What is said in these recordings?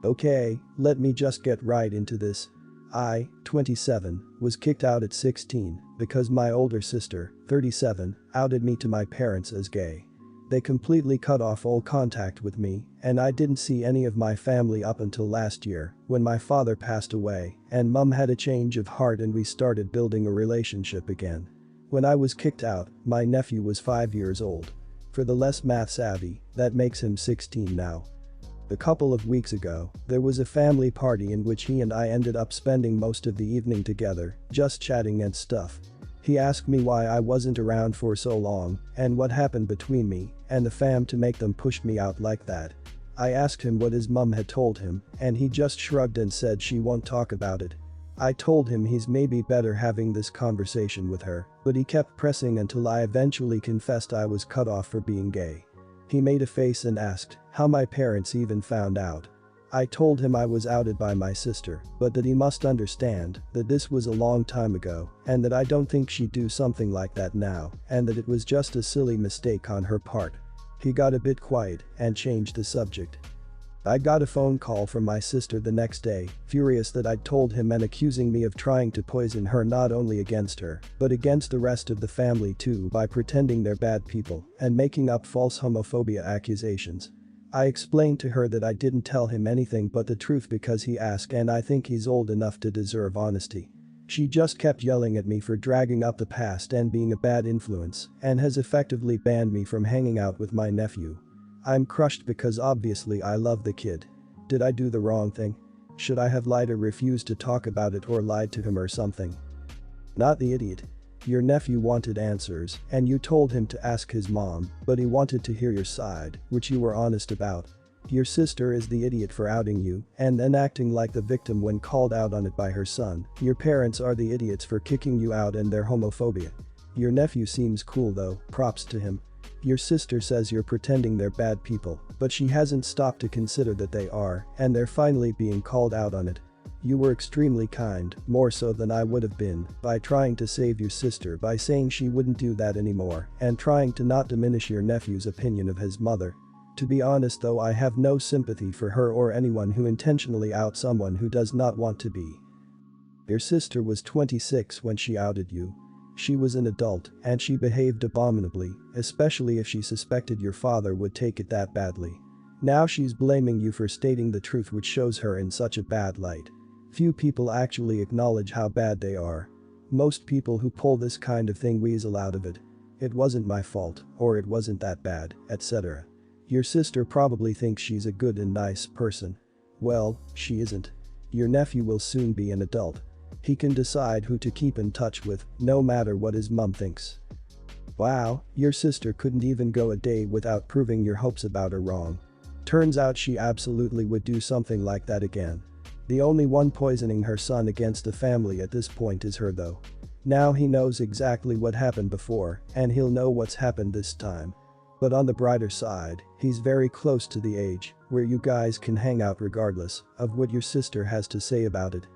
Okay, let me just get right into this. I, 27, was kicked out at 16 because my older sister, 37, outed me to my parents as gay. They completely cut off all contact with me, and I didn't see any of my family up until last year when my father passed away and mum had a change of heart and we started building a relationship again. When I was kicked out, my nephew was 5 years old. For the less math savvy, that makes him 16 now. A couple of weeks ago, there was a family party in which he and I ended up spending most of the evening together, just chatting and stuff. He asked me why I wasn't around for so long and what happened between me and the fam to make them push me out like that. I asked him what his mum had told him and he just shrugged and said she won't talk about it. I told him he's maybe better having this conversation with her, but he kept pressing until I eventually confessed I was cut off for being gay. He made a face and asked how my parents even found out. I told him I was outed by my sister, but that he must understand that this was a long time ago and that I don't think she'd do something like that now and that it was just a silly mistake on her part. He got a bit quiet and changed the subject. I got a phone call from my sister the next day, furious that I'd told him and accusing me of trying to poison her not only against her, but against the rest of the family too by pretending they're bad people and making up false homophobia accusations. I explained to her that I didn't tell him anything but the truth because he asked and I think he's old enough to deserve honesty. She just kept yelling at me for dragging up the past and being a bad influence and has effectively banned me from hanging out with my nephew. I'm crushed because obviously I love the kid. Did I do the wrong thing? Should I have lied or refused to talk about it or lied to him or something? Not the idiot. Your nephew wanted answers and you told him to ask his mom, but he wanted to hear your side, which you were honest about. Your sister is the idiot for outing you and then acting like the victim when called out on it by her son. Your parents are the idiots for kicking you out and their homophobia. Your nephew seems cool though, props to him. Your sister says you're pretending they're bad people, but she hasn't stopped to consider that they are, and they're finally being called out on it. You were extremely kind, more so than I would have been, by trying to save your sister by saying she wouldn't do that anymore and trying to not diminish your nephew's opinion of his mother. To be honest though, I have no sympathy for her or anyone who intentionally outs someone who does not want to be. Your sister was 26 when she outed you. She was an adult and she behaved abominably, especially if she suspected your father would take it that badly. Now she's blaming you for stating the truth, which shows her in such a bad light. Few people actually acknowledge how bad they are. Most people who pull this kind of thing weasel out of it. It wasn't my fault, or it wasn't that bad, etc. Your sister probably thinks she's a good and nice person. Well, she isn't. Your nephew will soon be an adult. He can decide who to keep in touch with, no matter what his mum thinks. Wow, your sister couldn't even go a day without proving your hopes about her wrong. Turns out she absolutely would do something like that again. The only one poisoning her son against the family at this point is her though. Now he knows exactly what happened before, and he'll know what's happened this time. But on the brighter side, he's very close to the age where you guys can hang out regardless of what your sister has to say about it.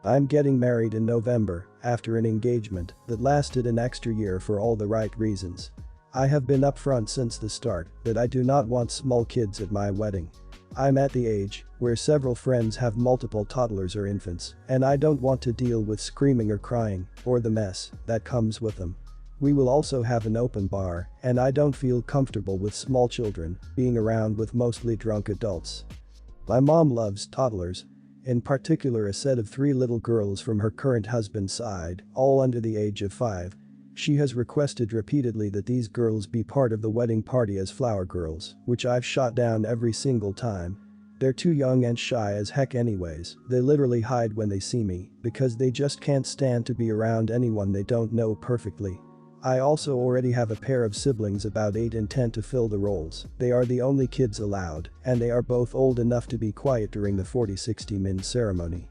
I'm getting married in November after an engagement that lasted an extra year for all the right reasons. I have been upfront since the start that I do not want small kids at my wedding. I'm at the age where several friends have multiple toddlers or infants, and I don't want to deal with screaming or crying or the mess that comes with them. We will also have an open bar, and I don't feel comfortable with small children being around with mostly drunk adults. My mom loves toddlers. In particular, a set of 3 little girls from her current husband's side, all under the age of 5. She has requested repeatedly that these girls be part of the wedding party as flower girls, which I've shot down every single time. They're too young and shy as heck anyways. They literally hide when they see me because they just can't stand to be around anyone they don't know perfectly. I also already have a pair of siblings about 8 and 10 to fill the roles. They are the only kids allowed, and they are both old enough to be quiet during the 40-60 min ceremony.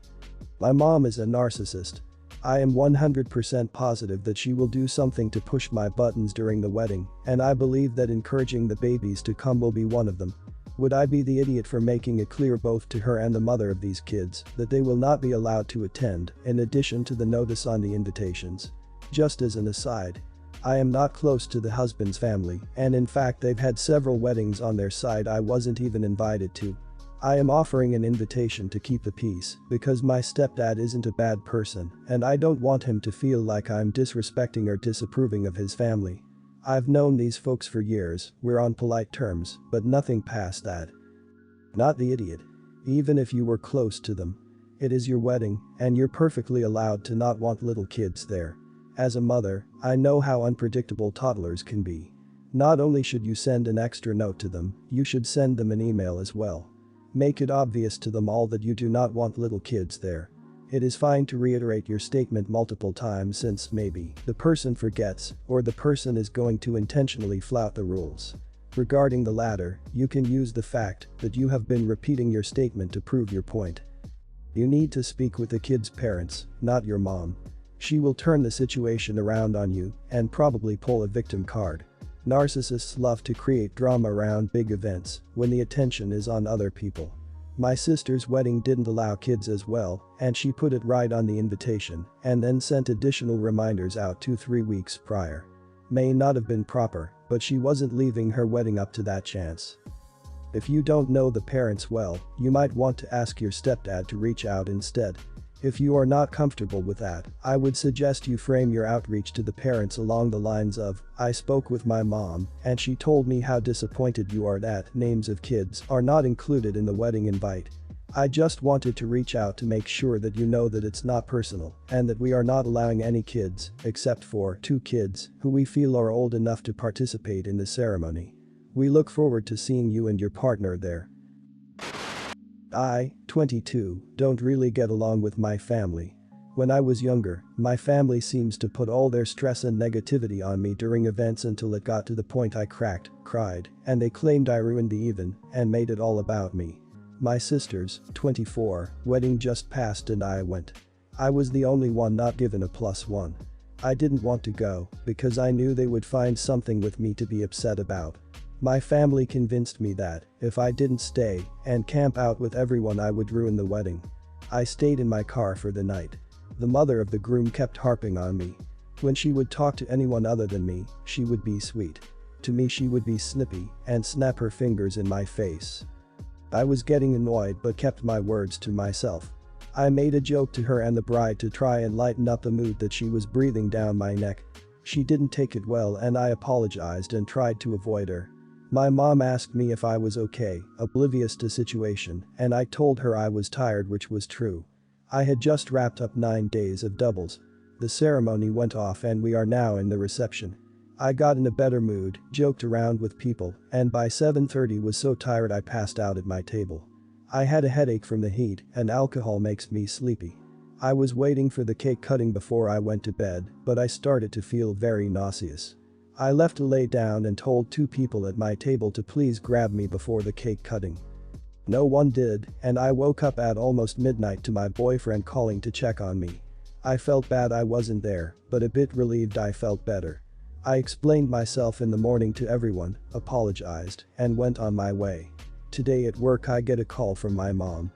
My mom is a narcissist. I am 100% positive that she will do something to push my buttons during the wedding, and I believe that encouraging the babies to come will be one of them. Would I be the idiot for making it clear both to her and the mother of these kids that they will not be allowed to attend, in addition to the notice on the invitations? Just as an aside, I am not close to the husband's family, and in fact they've had several weddings on their side I wasn't even invited to. I am offering an invitation to keep the peace because my stepdad isn't a bad person and I don't want him to feel like I'm disrespecting or disapproving of his family. I've known these folks for years, we're on polite terms, but nothing past that. Not the idiot. Even if you were close to them. It is your wedding, and you're perfectly allowed to not want little kids there. As a mother, I know how unpredictable toddlers can be. Not only should you send an extra note to them, you should send them an email as well. Make it obvious to them all that you do not want little kids there. It is fine to reiterate your statement multiple times since maybe the person forgets or the person is going to intentionally flout the rules. Regarding the latter, you can use the fact that you have been repeating your statement to prove your point. You need to speak with the kid's parents, not your mom. She will turn the situation around on you and probably pull a victim card. Narcissists love to create drama around big events when the attention is on other people. My sister's wedding didn't allow kids as well, and she put it right on the invitation and then sent additional reminders out 2-3 weeks prior. May not have been proper, but she wasn't leaving her wedding up to that chance. If you don't know the parents well, you might want to ask your stepdad to reach out instead. If you are not comfortable with that, I would suggest you frame your outreach to the parents along the lines of, "I spoke with my mom, and she told me how disappointed you are that names of kids are not included in the wedding invite. I just wanted to reach out to make sure that you know that it's not personal and that we are not allowing any kids, except for 2 kids, who we feel are old enough to participate in the ceremony. We look forward to seeing you and your partner there. I, 22, don't really get along with my family. When I was younger, my family seems to put all their stress and negativity on me during events until it got to the point I cracked, cried, and they claimed I ruined the event and made it all about me. My sister's, 24, wedding just passed and I went. I was the only one not given a +1. I didn't want to go because I knew they would find something with me to be upset about. My family convinced me that if I didn't stay and camp out with everyone I would ruin the wedding. I stayed in my car for the night. The mother of the groom kept harping on me. When she would talk to anyone other than me, she would be sweet. To me she would be snippy and snap her fingers in my face. I was getting annoyed but kept my words to myself. I made a joke to her and the bride to try and lighten up the mood that she was breathing down my neck. She didn't take it well and I apologized and tried to avoid her. My mom asked me if I was okay, oblivious to situation, and I told her I was tired, which was true. I had just wrapped up 9 days of doubles. The ceremony went off and we are now in the reception. I got in a better mood, joked around with people, and by 7:30 was so tired I passed out at my table. I had a headache from the heat and alcohol makes me sleepy. I was waiting for the cake cutting before I went to bed, but I started to feel very nauseous. I left to lay down and told 2 people at my table to please grab me before the cake cutting. No one did, and I woke up at almost midnight to my boyfriend calling to check on me. I felt bad I wasn't there, but a bit relieved I felt better. I explained myself in the morning to everyone, apologized, and went on my way. Today at work I get a call from my mom.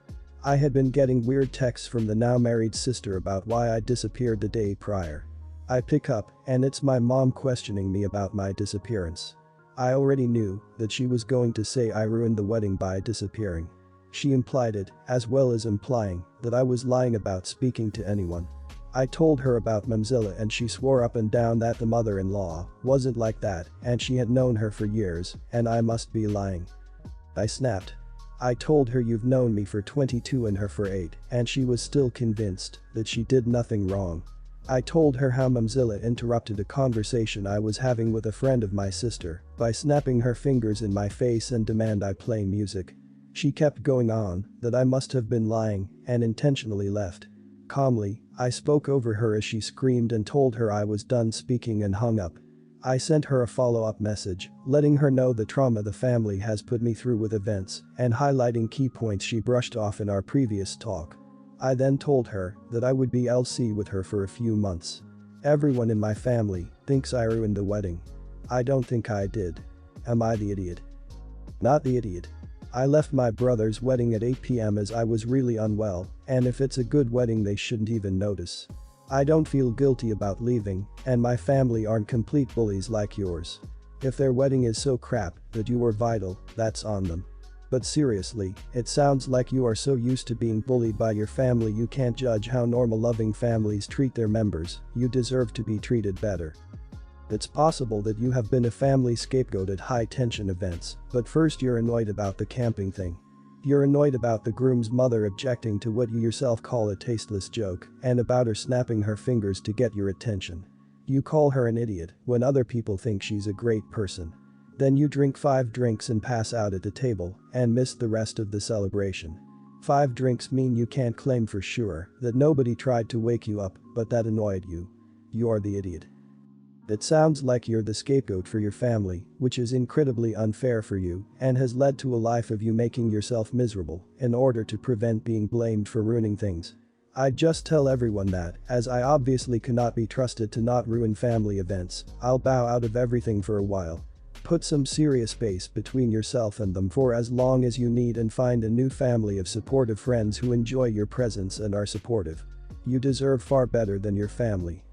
I had been getting weird texts from the now married sister about why I disappeared the day prior. I pick up, and it's my mom questioning me about my disappearance. I already knew that she was going to say I ruined the wedding by disappearing. She implied it, as well as implying that I was lying about speaking to anyone. I told her about Mamzilla and she swore up and down that the mother-in-law wasn't like that and she had known her for years and I must be lying. I snapped. I told her you've known me for 22 and her for 8 and she was still convinced that she did nothing wrong. I told her how Mamzilla interrupted a conversation I was having with a friend of my sister by snapping her fingers in my face and demand I play music. She kept going on that I must have been lying and intentionally left. Calmly, I spoke over her as she screamed and told her I was done speaking and hung up. I sent her a follow-up message, letting her know the trauma the family has put me through with events and highlighting key points she brushed off in our previous talk. I then told her that I would be LC with her for a few months. Everyone in my family thinks I ruined the wedding. I don't think I did. Am I the idiot? Not the idiot. I left my brother's wedding at 8 p.m. as I was really unwell, and if it's a good wedding they shouldn't even notice. I don't feel guilty about leaving, and my family aren't complete bullies like yours. If their wedding is so crap that you were vital, that's on them. But seriously, it sounds like you are so used to being bullied by your family you can't judge how normal loving families treat their members. You deserve to be treated better. It's possible that you have been a family scapegoat at high-tension events, but first you're annoyed about the camping thing. You're annoyed about the groom's mother objecting to what you yourself call a tasteless joke, and about her snapping her fingers to get your attention. You call her an idiot when other people think she's a great person. Then you drink 5 drinks and pass out at the table and miss the rest of the celebration. 5 drinks mean you can't claim for sure that nobody tried to wake you up, but that annoyed you. You're the idiot. It sounds like you're the scapegoat for your family, which is incredibly unfair for you and has led to a life of you making yourself miserable in order to prevent being blamed for ruining things. I'd just tell everyone that, as I obviously cannot be trusted to not ruin family events, I'll bow out of everything for a while. Put some serious space between yourself and them for as long as you need and find a new family of supportive friends who enjoy your presence and are supportive. You deserve far better than your family.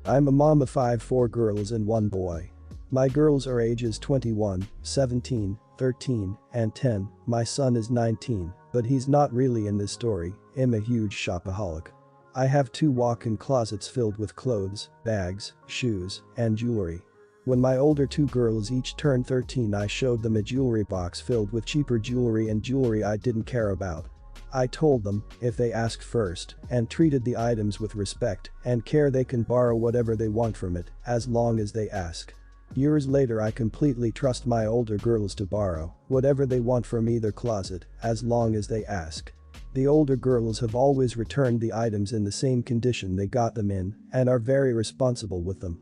I'm a mom of 4 girls and 1 boy. My girls are ages 21, 17, 13, and 10. My son is 19, but he's not really in this story. I'm a huge shopaholic. I have 2 walk-in closets filled with clothes, bags, shoes, and jewelry. When my older 2 girls each turned 13, I showed them a jewelry box filled with cheaper jewelry and jewelry I didn't care about. I told them, if they asked first and treated the items with respect and care, they can borrow whatever they want from it as long as they ask. Years later, I completely trust my older girls to borrow whatever they want from either closet as long as they ask. The older girls have always returned the items in the same condition they got them in and are very responsible with them.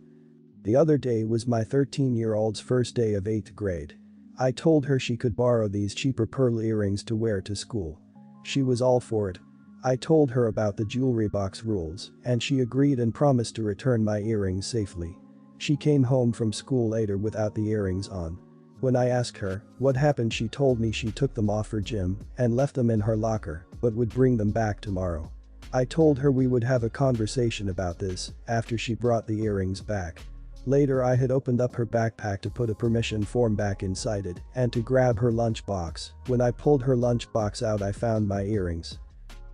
The other day was my 13-year-old's first day of 8th grade. I told her she could borrow these cheaper pearl earrings to wear to school. She was all for it. I told her about the jewelry box rules and she agreed and promised to return my earrings safely. She came home from school later without the earrings on. When I asked her what happened, she told me she took them off for gym and left them in her locker but would bring them back tomorrow. I told her we would have a conversation about this after she brought the earrings back. Later, I had opened up her backpack to put a permission form back inside it and to grab her lunchbox. When I pulled her lunchbox out, I found my earrings.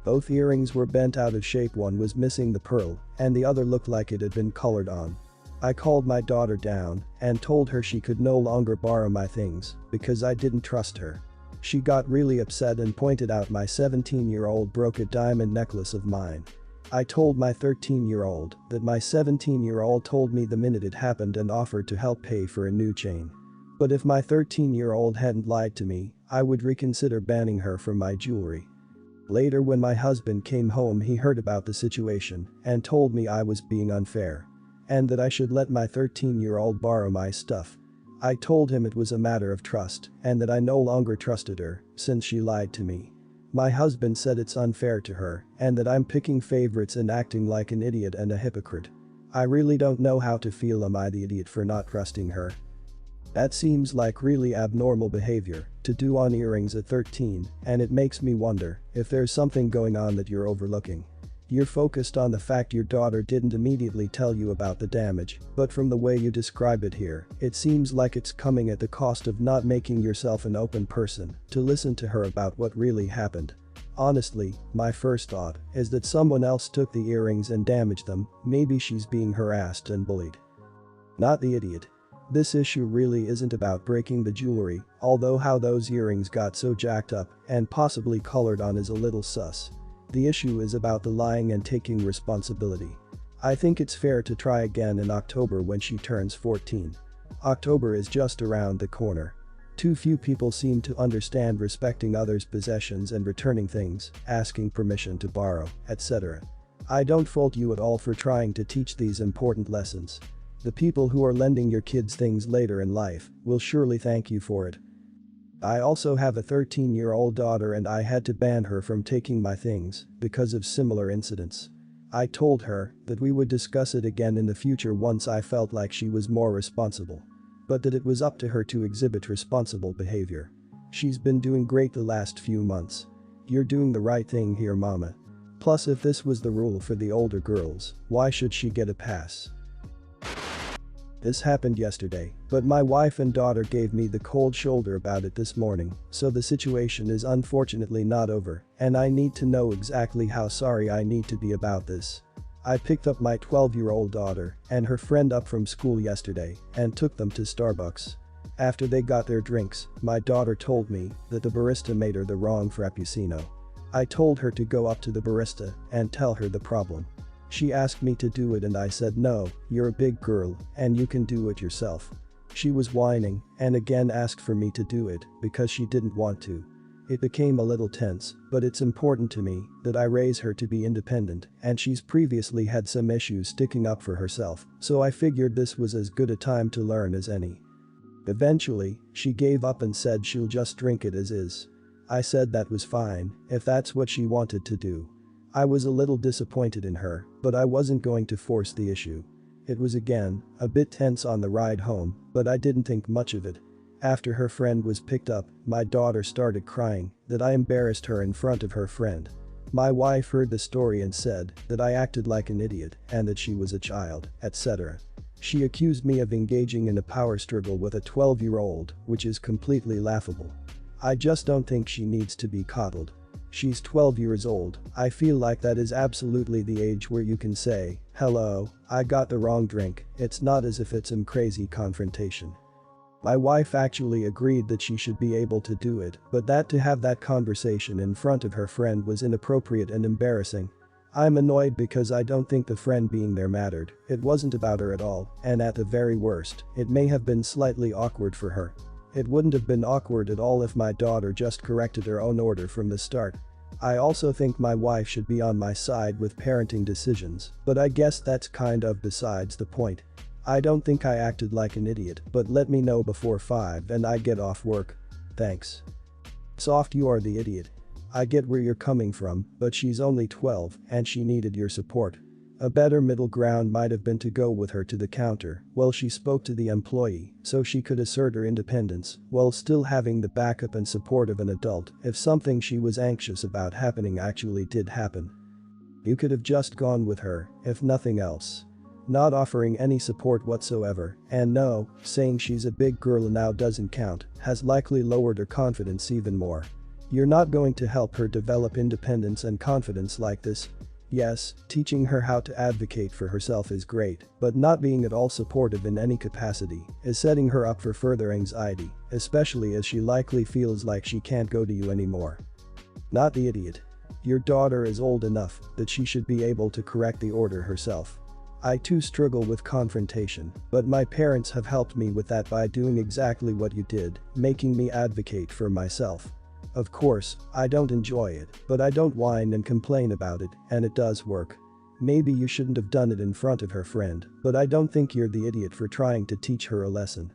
Both earrings were bent out of shape. One was missing the pearl and the other looked like it had been colored on. I called my daughter down and told her she could no longer borrow my things because I didn't trust her. She got really upset and pointed out my 17-year-old broke a diamond necklace of mine. I told my 13-year-old that my 17-year-old told me the minute it happened and offered to help pay for a new chain. But if my 13-year-old hadn't lied to me, I would reconsider banning her from my jewelry. Later, when my husband came home, he heard about the situation and told me I was being unfair and that I should let my 13-year-old borrow my stuff. I told him it was a matter of trust and that I no longer trusted her since she lied to me. My husband said it's unfair to her and that I'm picking favorites and acting like an idiot and a hypocrite. I really don't know how to feel. Am I the idiot for not trusting her? That seems like really abnormal behavior to do on earrings at 13, and it makes me wonder if there's something going on that you're overlooking. You're focused on the fact your daughter didn't immediately tell you about the damage, but from the way you describe it here, it seems like it's coming at the cost of not making yourself an open person to listen to her about what really happened. Honestly, my first thought is that someone else took the earrings and damaged them. Maybe she's being harassed and bullied. Not the idiot. This issue really isn't about breaking the jewelry, although how those earrings got so jacked up and possibly colored on is a little sus. The issue is about the lying and taking responsibility. I think it's fair to try again in October when she turns 14. October is just around the corner. Too few people seem to understand respecting others' possessions and returning things, asking permission to borrow, etc. I don't fault you at all for trying to teach these important lessons. The people who are lending your kids things later in life will surely thank you for it. I also have a 13-year-old daughter and I had to ban her from taking my things because of similar incidents. I told her that we would discuss it again in the future once I felt like she was more responsible. But that it was up to her to exhibit responsible behavior. She's been doing great the last few months. You're doing the right thing here, mama. Plus, if this was the rule for the older girls, why should she get a pass? This happened yesterday, but my wife and daughter gave me the cold shoulder about it this morning, so the situation is unfortunately not over, and I need to know exactly how sorry I need to be about this. I picked up my 12-year-old daughter and her friend up from school yesterday and took them to Starbucks. After they got their drinks, my daughter told me that the barista made her the wrong frappuccino. I told her to go up to the barista and tell her the problem. She asked me to do it and I said no, you're a big girl and you can do it yourself. She was whining and again asked for me to do it because she didn't want to. It became a little tense, but it's important to me that I raise her to be independent and she's previously had some issues sticking up for herself, so I figured this was as good a time to learn as any. Eventually, she gave up and said she'll just drink it as is. I said that was fine if that's what she wanted to do. I was a little disappointed in her, but I wasn't going to force the issue. It was again a bit tense on the ride home, but I didn't think much of it. After her friend was picked up, my daughter started crying that I embarrassed her in front of her friend. My wife heard the story and said that I acted like an idiot and that she was a child, etc. She accused me of engaging in a power struggle with a 12-year-old, which is completely laughable. I just don't think she needs to be coddled. She's 12 years old. I feel like that is absolutely the age where you can say, hello, I got the wrong drink. It's not as if it's some crazy confrontation. My wife actually agreed that she should be able to do it, but that to have that conversation in front of her friend was inappropriate and embarrassing. I'm annoyed because I don't think the friend being there mattered. It wasn't about her at all, and at the very worst, it may have been slightly awkward for her. It wouldn't have been awkward at all if my daughter just corrected her own order from the start. I also think my wife should be on my side with parenting decisions, but I guess that's kind of besides the point. I don't think I acted like an idiot, but let me know before 5 and I get off work. Thanks. Soft, you are the idiot. I get where you're coming from, but she's only 12 and she needed your support. A better middle ground might have been to go with her to the counter while she spoke to the employee so she could assert her independence while still having the backup and support of an adult if something she was anxious about happening actually did happen. You could have just gone with her, if nothing else. Not offering any support whatsoever, and no, saying she's a big girl now doesn't count, has likely lowered her confidence even more. You're not going to help her develop independence and confidence like this. Yes, teaching her how to advocate for herself is great, but not being at all supportive in any capacity is setting her up for further anxiety, especially as she likely feels like she can't go to you anymore. Not the idiot. Your daughter is old enough that she should be able to correct the order herself. I too struggle with confrontation, but my parents have helped me with that by doing exactly what you did, making me advocate for myself. Of course, I don't enjoy it, but I don't whine and complain about it, and it does work. Maybe you shouldn't have done it in front of her friend, but I don't think you're the idiot for trying to teach her a lesson.